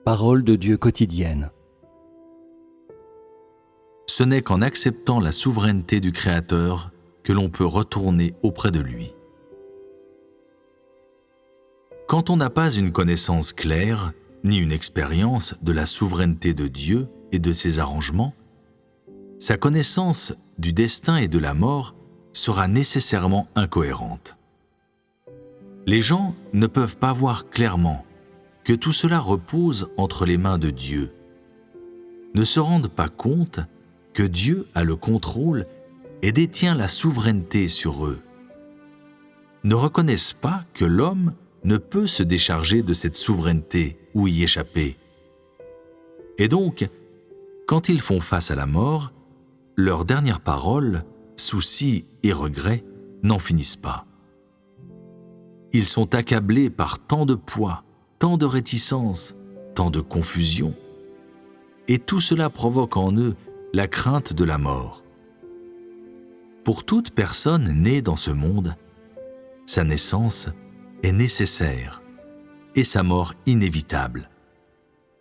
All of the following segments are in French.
Parole de Dieu quotidienne. Ce n'est qu'en acceptant la souveraineté du Créateur que l'on peut retourner auprès de lui. Quand on n'a pas une connaissance claire, ni une expérience de la souveraineté de Dieu et de ses arrangements, sa connaissance du destin et de la mort sera nécessairement incohérente. Les gens ne peuvent pas voir clairement que tout cela repose entre les mains de Dieu, ne se rendent pas compte que Dieu a le contrôle et détient la souveraineté sur eux, ne reconnaissent pas que l'homme ne peut se décharger de cette souveraineté ou y échapper. Et donc, quand ils font face à la mort, leurs dernières paroles, soucis et regrets n'en finissent pas. Ils sont accablés par tant de poids, tant de réticences, tant de confusion, et tout cela provoque en eux la crainte de la mort. Pour toute personne née dans ce monde, sa naissance est nécessaire et sa mort inévitable,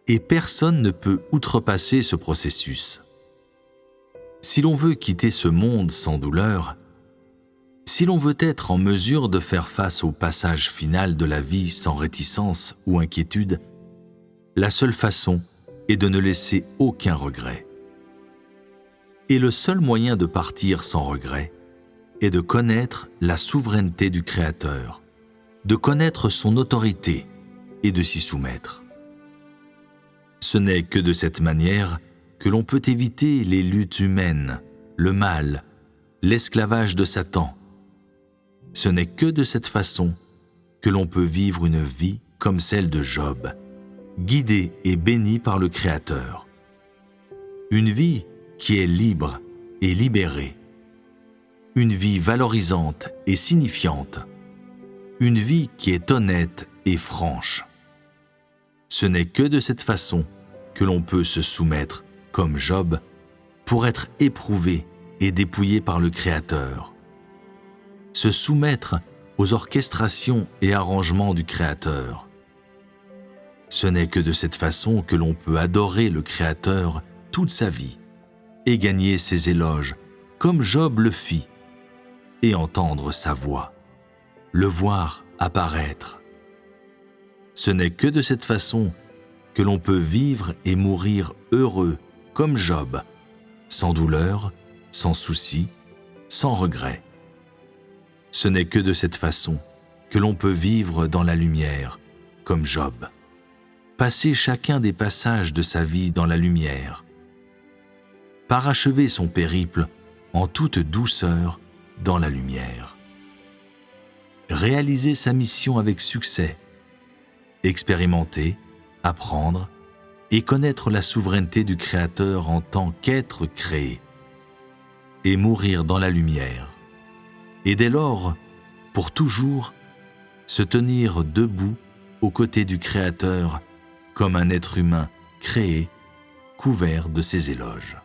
et personne ne peut outrepasser ce processus. Si l'on veut quitter ce monde sans douleur, si l'on veut être en mesure de faire face au passage final de la vie sans réticence ou inquiétude, la seule façon est de ne laisser aucun regret. Et le seul moyen de partir sans regret est de connaître la souveraineté du Créateur, de connaître son autorité et de s'y soumettre. Ce n'est que de cette manière que l'on peut éviter les luttes humaines, le mal, l'esclavage de Satan. Ce n'est que de cette façon que l'on peut vivre une vie comme celle de Job, guidée et bénie par le Créateur. Une vie qui est libre et libérée. Une vie valorisante et signifiante. Une vie qui est honnête et franche. Ce n'est que de cette façon que l'on peut se soumettre, comme Job, pour être éprouvé et dépouillé par le Créateur. Se soumettre aux orchestrations et arrangements du Créateur. Ce n'est que de cette façon que l'on peut adorer le Créateur toute sa vie et gagner ses éloges, comme Job le fit, et entendre sa voix, le voir apparaître. Ce n'est que de cette façon que l'on peut vivre et mourir heureux, comme Job, sans douleur, sans souci, sans regret. Ce n'est que de cette façon que l'on peut vivre dans la lumière, comme Job, passer chacun des passages de sa vie dans la lumière, parachever son périple en toute douceur dans la lumière, réaliser sa mission avec succès, expérimenter, apprendre et connaître la souveraineté du Créateur en tant qu'être créé, et mourir dans la lumière, et dès lors, pour toujours, se tenir debout aux côtés du Créateur comme un être humain créé, couvert de ses éloges.